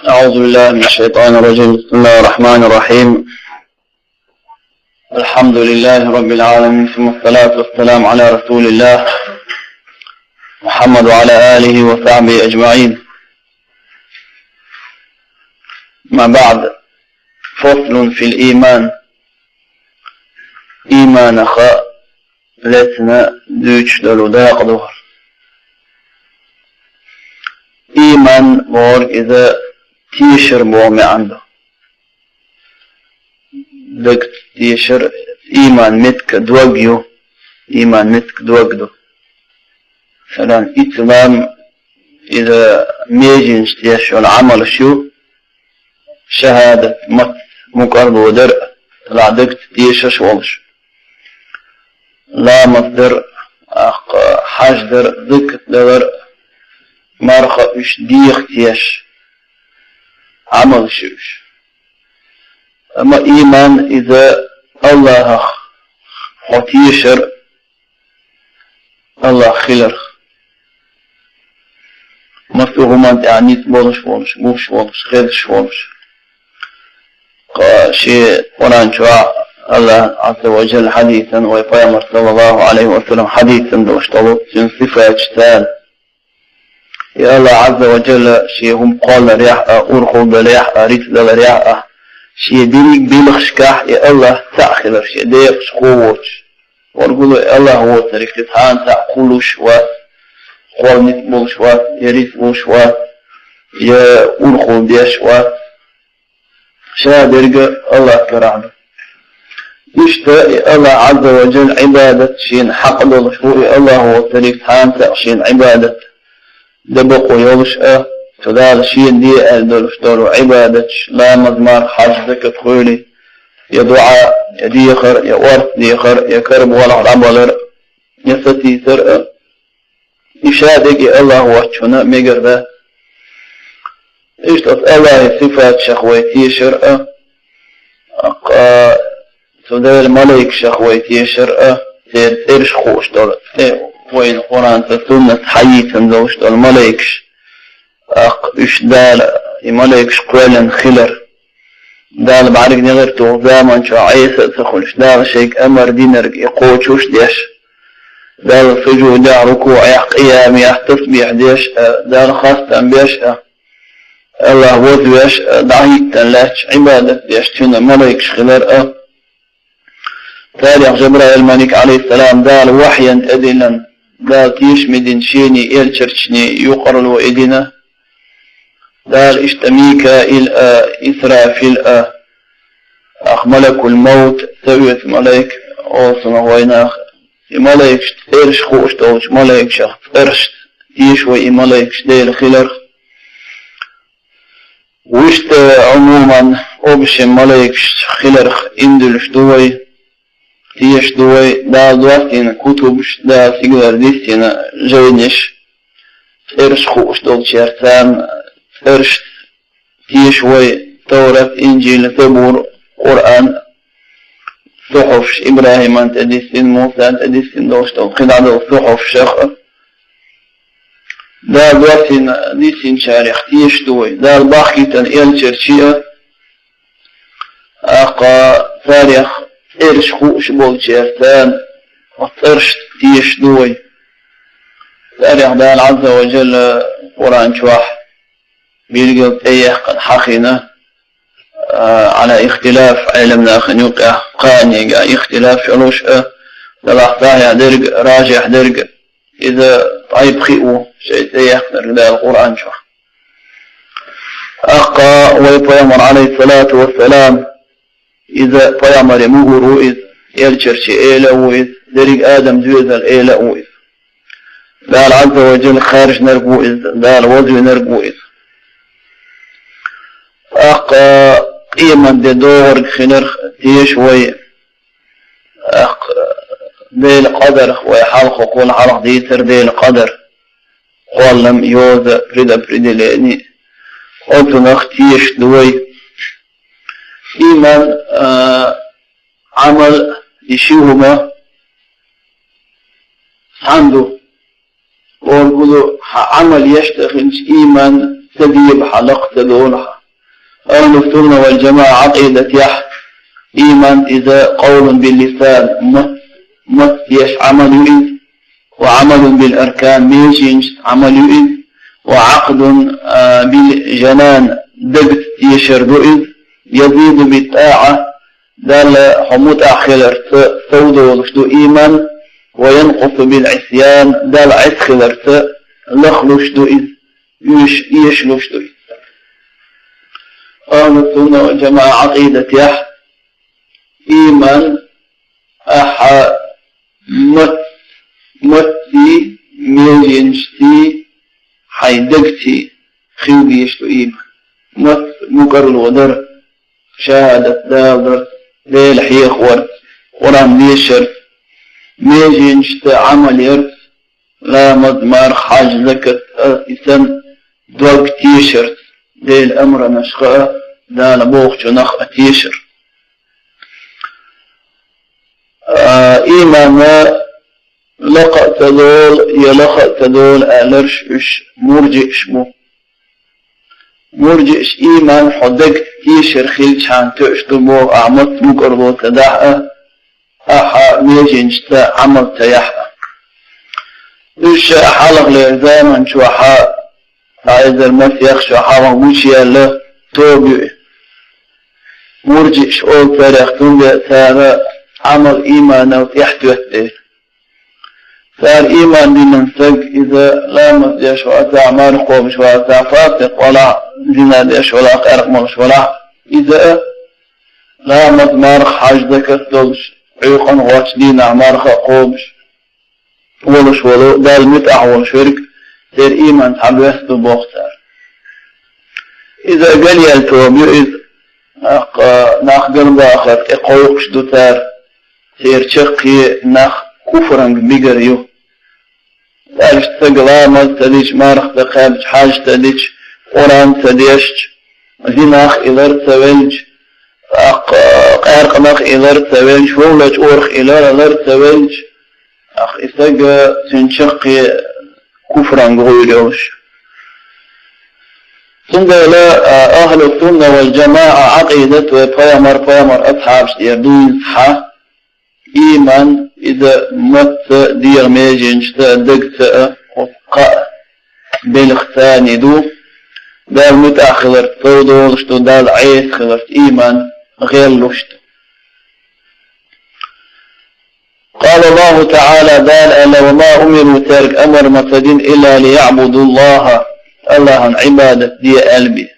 أعوذ بالله من الشيطان الرجيم. بسم الله الرحمن الرحيم. الحمد لله رب العالمين، ثم الصلاة والسلام على رسول الله محمد وعلى آله وصحبه أجمعين. ما بعد، فصل في الإيمان. إيمان خاء لسنا دوش دلوداق ظهر. إيمان بور إذا تيشر بومي عنده دك تيشر إيمان متك دوغيو، إيمان متك دوغدو فلان إسلام إذا ميجنش تيشر العمل شو شهادة مت مقرب ودر طلع دك تيشر شوالش لا مصدر حاجدر دك دور مرخة مش ديخ تيش عمل شوش. أما إيمان إذا الله خطيشر الله خلر مفتوهمان يعني بولش موش خيرش بولش شيء قرآن شواء الله عز وجل حديثا ويقيمر صلى الله عليه وسلم حديثا دوشتلو جن صفات شتال يا الله عز وجل شيء هم قال رياح أرخو برياح ريت رياح شيء بيلك بيلخشكاح يا الله تأخذ شيء ديقش قوتش ونقول يا الله هو طريق تتحان تأقول شوات قول نتبول شوات يريت بول شوات يا أرخو بيا شوات شابرق الله كرامه يشتاء الله عز وجل عبادة شين حق دول شوء الله هو طريق تتحان تأشين عبادة دبقوا يولش فدال شين دي دولش دولو عبادتش لا مزمار حاج ذكت خولي يا دعاء يا ديخر يا ورث ديخر يا كرب ولا العملر يا ستيسر يشادق يا الله واتشونا ميقر ذا اشتف الله صفات شخويتي شرع فدال ملك شخويتي شرع تيرش خوش دولت وين القرآن تسنة حيثا دوش دول ملكش إش دال ملكش قولا خلر دال بعرق نغير توغزاما شو عيسى تخلش دال شيك أمر دينرق يقوشوش ديش دال سجود ركوع قيام تسبيح ديش دال خاصة بيش الله وذوش دعيتا لاش عبادة ديش تنا ملكش خلر تاريخ جبرائيل الملك عليه السلام دال وحيا أدلا دال تيش مدين شيني إل شرشني يقرل وإدنا دال اشتميكا إسرافيل ملك الموت سويت ملك أوصنا ويناخ ملك إرش خوش توش ملك شخص إرش تيش وإي ملك ديل خلر وشت عموما أبش ملك خلر إندلش دوي تيش دوي دا دواتين كتبش دا سيقدر ديستينا جينش إرش خوش دول شيرتان إرش تيش وي توراة إنجيل زبور قرآن صحف إبراهيم أنت ديستين موسى أنت ديستين دوشتو قطع دول صحف شخ دا دواتين ديستين شارح تيش دوي دا الباخيتان إل شرشية تاريخ إرش خوش بول شيرتان وإرش تيش دوي تاريخ دال عز وجل قرآن شواح بيلقى تيح قد حقنا على اختلاف علمنا خنوقه قاني اختلاف شلوش دلحظة درج راجح درج إذا طيب خيئو شيء تيح دال القرآن شواح ويطيمر عليه الصلاة والسلام إذا طيامر يمغرو إذ يلشرش إيلا وإذ دريق آدم دويذ الإيلا وإذ دال عز وجل خارج نرقو إذ دال وضو نرقو إذ قيمة دي دور خنر تيش وي ديل قدر ويحلق قول حلق ديتر ديل قدر قول لم يوز بريدا لأني قلت نختيش دوي إيمان عمل يشيهما عنده ويقولوا عمل يشتغل إيمان تديب حلق تدولها. أهل السنة والجماعة عقيدة يح إيمان إذا قول باللسان مت يش عمل إذ وعمل بالأركان ميجينش عمل إذ وعقد بالجنان دقت يشرد إذ يزيد بالطاعة دال حمود آخر سودو لشدو إيمان وينقص بالعصيان دال عسخر لخلشدو إذ يشلشدو إذ. أهل السنة والجماعة عقيدة يح إيمان أحا متي ميجنشتي حيدقتي خيوبي يشتو إيمان مت مقر الغدر شهادة دابر ليل حيخ ورد ورام ليشر ميجنشت عمل يرد لا مضمار حاج زكت إسم دوق تيشرت ليل أمر نشقاء دال بوخ نخ تيشر. إيمان لقى تدول يلقى تدول ألرش إش مرجئش مو مرجئش إيمان حدك تيشر خيل شان تشتبو أعمت مقربو تدعى أحا ميجنشت عمل تيحا إش حلق لإرزاما شو أحا عايز المسيخ شو أحا ومشي الله توبي مرجئش أول تاريخ تنبي سارة عمل إيمان أو يحتوى فال إيمان بمنسق إذا لا مسيش وأتى مارق ومش وأتى فاتق ولا زنا ديش ولا قارق مش ولا إذا لا مارق حاج ذكر دولش عيقا غوش دينا مارق قومش ولش ولو دال متع والشرك سير إيمان حلو يحتو بوختار. إذا قال يالتوبي إذا ناخدر باخر إقويقش دوتار سير شقي ناخ كفرنج بيجريو تعرف تقلام تديش مارخ تقابج حاج تديش قرآن تديش زناخ إلر تولج قارق ناخ إلر تولج ولج أورخ إلر تولج أخ إساق سنشقي كفرنج غيروش. ثم لا أهل السنة والجماعة عقيدة وبيامر أصحاب يردون صحة إيمان إذا مت دير ميجنش دقت وفقاء بالختان دو دال متأخر تودو لشتو دال عيس خلرت إيمان غير لشتو. قال الله تعالى دال ألا وما أمروا ترك أمر مفدين إلا ليعبدوا الله الله عبادة دي قلبي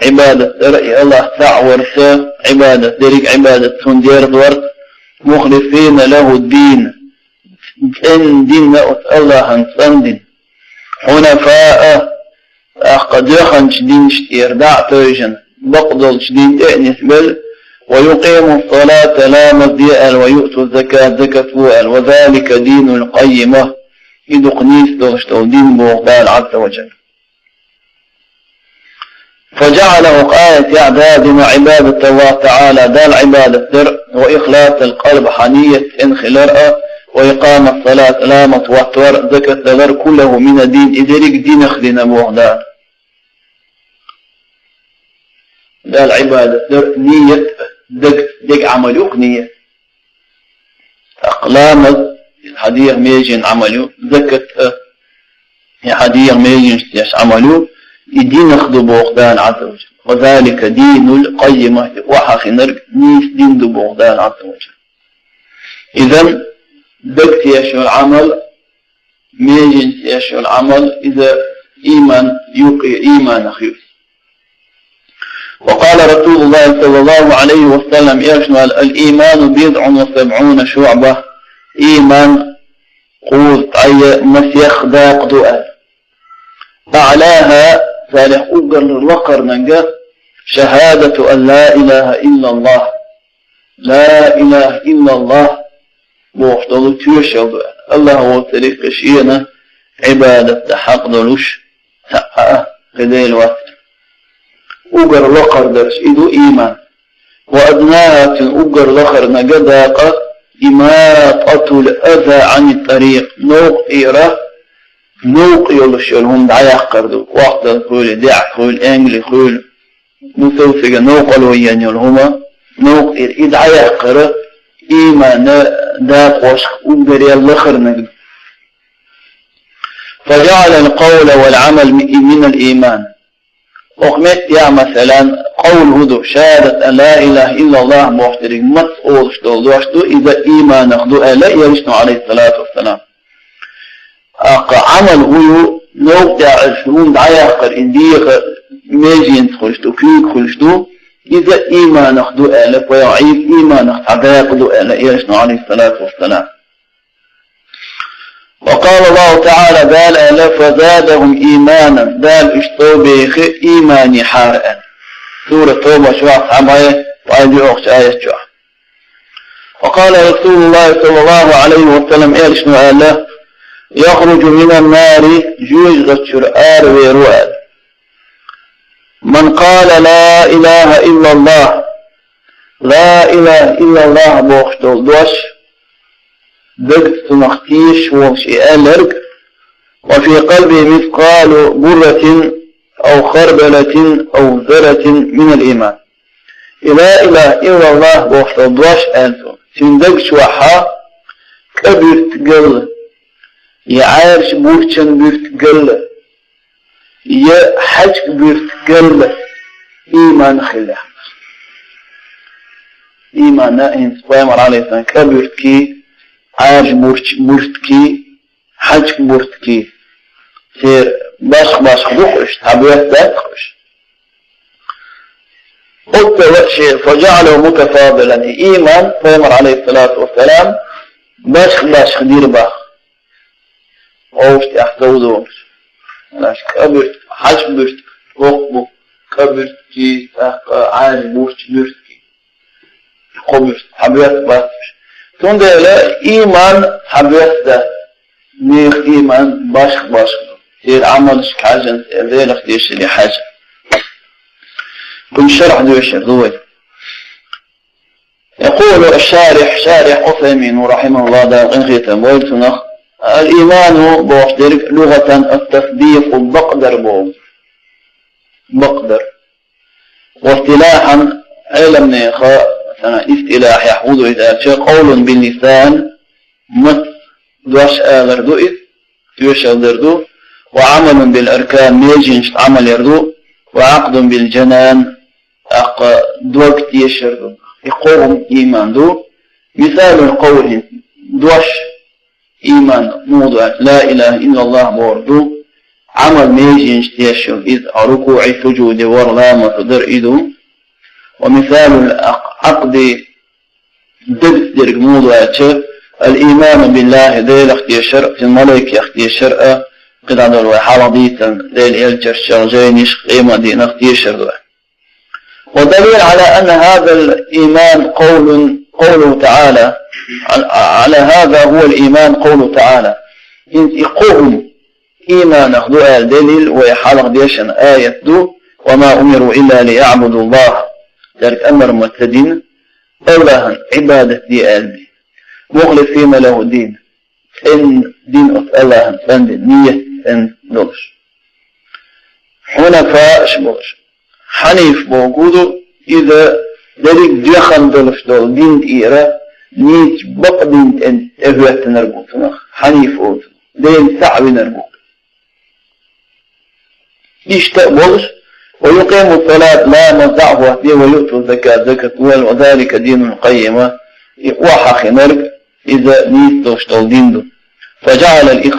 عبادة رأي الله تعورت عبادة دريك عبادة تندير دورت مخلصين له الدين إن دين نأت الله هنسندين حنفاء قد يخنش دين شتير دع توجن بقضل شدين إعنس بل ويقيم الصلاة لا مضيئل ويؤتوا الزكاة زكاة وذلك دين القيمة إذ قنيس دغشتو دين بوغدال عز وجل. فجعله قاية إعدادنا عبادة الله تعالى دال عبادة در وإخلاص القلب حنية انخلارة وإقام الصلاة لا متوتر ذكر در كله من الدين إذريك دين أخذنا بوغدال دال عبادة در نية دك عملوك نية أقلام الحديث ميجين عملو ذكت الحديث ميجين عملو الدين أخذ بوغدان عز وجل وذلك دين القيمة وحاخي نرق نيس دين دو بوغدان عز وجل. إذن دكت يشو العمل ميجين يشو العمل إذا إيمان يوقي إيمان أخيوس. وقال رسول الله صلى الله عليه وسلم يشمل الإيمان 70 شعبة إيمان قوت أي مسيخ داق دؤال أعلاها صالح أقر للوقر ننجا شهادة أن لا إله إلا الله لا إله إلا الله بوحدة تيوشو الله هو طريق شيئنا عبادة حق دلوش سعى قدي الوقت أقر لقر درش إذو إيمان وأدناها أقر لقر نجداق إماطة الأذى عن الطريق نوق إيرا نوق يولش يلهم دعايا قردو وقت الخول دع خول انجلي خول نسوسك نوق الوين يلهما نوق إدعايا قرد إيمان داق وشخ أقدر يلخر نقد فجعل القول والعمل من الإيمان أخمت يا مثلا قول هدو شهادة أن لا إله إلا الله موحترق مسؤول شدول دوشتو إذا إيمان أخدو ألا يرشنو عليه الصلاة والسلام عمل هو نوع تعرفون دعايا قر إنديق ميجين خلشتو كيك خلشتو إذا إيمان أخدو ألا ويعيب إيمان أخدو ألا يرشنو عليه الصلاة والسلام وقال الله تعالى قال ألا فزادهم إيمانا دال اشتو بيخ إيماني حارئا سورة توبة شوع عماية وعيدي أخش آية شوع وقال رسول الله صلى الله عليه وسلم إيشنو ألا يخرج من النار جوج غشر آر ويروال من قال لا إله إلا الله لا إله إلا الله بوخشتو دوش دقت تنختيش وشيء ألرق وفي قلبه مثقال برة أو خربلة أو ذرة من الإيمان لا إله إلا الله بوحد الضواش أنتم سندقش وحا كبير تقل يعارش بوشن بير تقل يحج بير تقل إيمان خلاه إيمان نائن سبايمر عليه السلام كبير كي عارش بورتكي حج بورتكي سير باش خدوخش تعبيات ذات خش قلت وشي فجعله متفاضلا إيمان فيمر عليه الصلاة والسلام باش خدير باخ أوش تحتوذون لاش كبرت حج برت وقبو كبرت كي عارش بورتكي قبرت تعبيات باخ تونده لا إيمان حبيت ده نيخ إيمان باش سير عملش كحاجة سير اختيش لي حاجة كن شرح دوشر دوي يقول الشارح عثيمين رحمه الله ده انخيتا بويلتنخ الإيمان بوحدرك لغة التصديق بقدر واصطلاحا علم نيخاء استلاح يحوض إذا شيء قول باللسان مت دوش آغر دوئذ توش أغدردو وعمل بالأركان ميجينش عمل يردو وعقد بالجنان دوكت يشردو يقوم إيمان دو مثال القول دوش إيمان موضوع لا إله إلا الله بوردو عمل ميجينش تيشرد إذ ركوع سجود ورلامة درئدو ومثال العقد درك موضوع الإيمان بالله ديل اختي الشرع في الملك اختي الشرع قد عدل وحرضيتا ديل يلجر الشرجين يشق قيمة دين اختي الشرع ودليل على أن هذا الإيمان قوله تعالى على هذا هو الإيمان قوله تعالى إن يقوم إيمان أخذوا الدليل ويحالق ديشن آية دو وما أمروا إلا ليعبدوا الله ذلك أمر متدين الله عبادة دي قلبي مخلصين له دين إن دين الله فند نية إن دولش حنفاء شبولش حنيف موجوده إذا ذلك دخل دولش دول دين إيرا نيت بق دين إن أهوات نربوط حنيف أوت دين صعب نربوط يشتاق بولش ويقيم الصلاة لا مزعه ويؤتوا الزكاة وذلك دين القيمة وحق نرق إذا نيستوش دين دو فجعل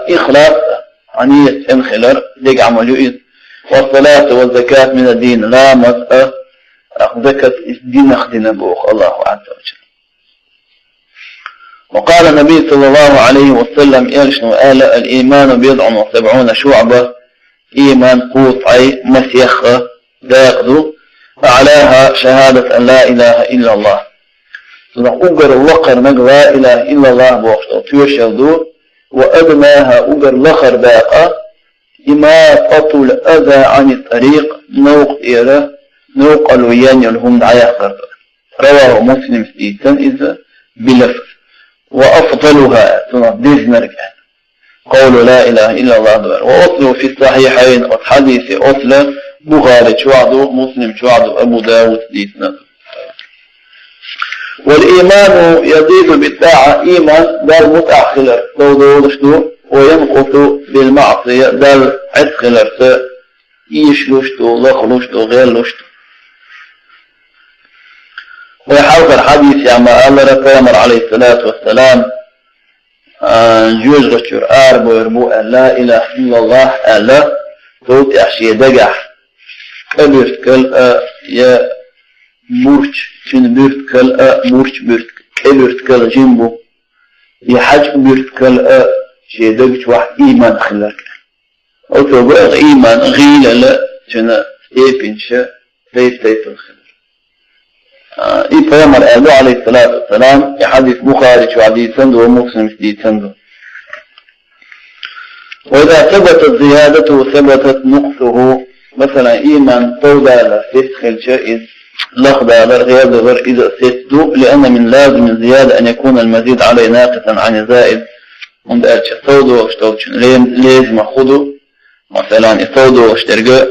إخلاص عنية انخلر ديك عملوا والصلاة والزكاة من الدين لا مزعه زكاة الدين أخدنا بوخ الله عز وجل وقال النبي صلى الله عليه وسلم يرشن الإيمان 70 شعبة إيمان قوطعي مسيخة داقدو أعلاها شهادة أن لا إله إلا الله أقر وقر نق لا إله إلا الله بوقت تيشهدو وأدناها أقر لخر باقة إماطة الأذى عن الطريق نوق الويان يلهم دعايا خرد رواه مسلم سيتن إذا بلفظ وأفضلها تنضيز نرجع قول لا إله إلا الله دور وأصله في الصحيحين وحديث أصله بخاري شوعده مسلم شوعده أبو داود ديسنا. والإيمان يزيد بالطاعة إيمان دال متأخلر دودو وينقص بالمعصية دال عسخلر يشلوشتو لخلوشتو غير لوشتو. ويحاول الحديث يعمى الله رفامر عليه الصلاة والسلام جوز غشور أربو يربو لا إله إلا الله ألا توت أحشي دقح كبرتكل يا مرش شن برتكل مرش برتكل كبرتكل جنبو يحج برتكل شي دقش واحد إيمان خلالك أو تبغى إيمان غيل لا شنا إيبنشة تيب الخير. إبراهيم عليه الصلاة والسلام يحدث بخاري وحديث سندو ومسلم حديث سندو. وإذا ثبتت زيادته ثبتت نقصه مثلا إيمان طودا لفسخ شيء لخضع للغياب غير إذا ستدو لأن من لازم الزيادة أن يكون المزيد عليه ناقصا عن الزائد. من قالش طودو واشتوبش لازم أخذه مثلا طودو واشترقه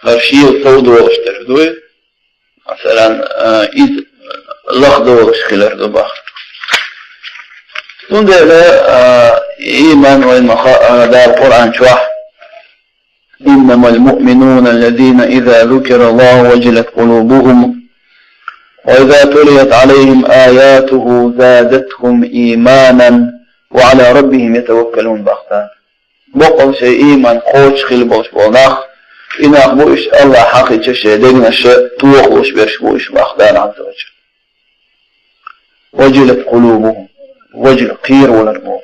خرشي طودو واشترقه مثلا إذ لخضو وشخلر دو باخر تندل إيمان دا القرآن شوح إنما المؤمنون الذين إذا ذكر الله وجلت قلوبهم وإذا تليت عليهم آياته زادتهم إيمانا وعلى ربهم يتوكلون باختان بقل شيء إيمان قوش خلبوش بوناخ إن أخبوش الله حقيقة شهدين الشيء توقوش برشبوش بأخدان عز وجل. وجلت قلوبهم وجل قير ولا الموت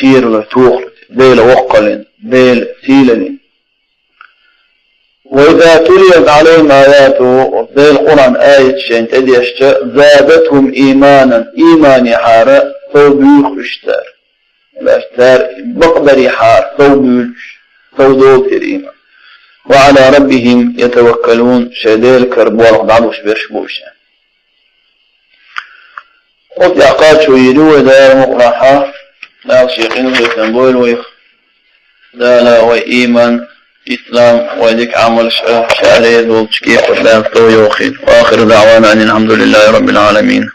قير ولا توقل ديل وقل ديل سيلن. وإذا تليت عليهم آياته ديل قرآن آية شين تدي أشتاء زادتهم إيمانا إيمان يحار صوبيخ اشتار الأشتار بقدر يحار صوبيخ الإيمان. وعلى ربهم يتوكلون شديل كربوال بعضوش بيرشبوش قلت يعقاد شو يدوه دار مقرحة لا شيقين ويتنبول ويخ لا وإيمان إسلام ويدك عمل شعري ذو تشكيق ولا يطوي وخير. وآخر دعوانا أن الحمد لله رب العالمين.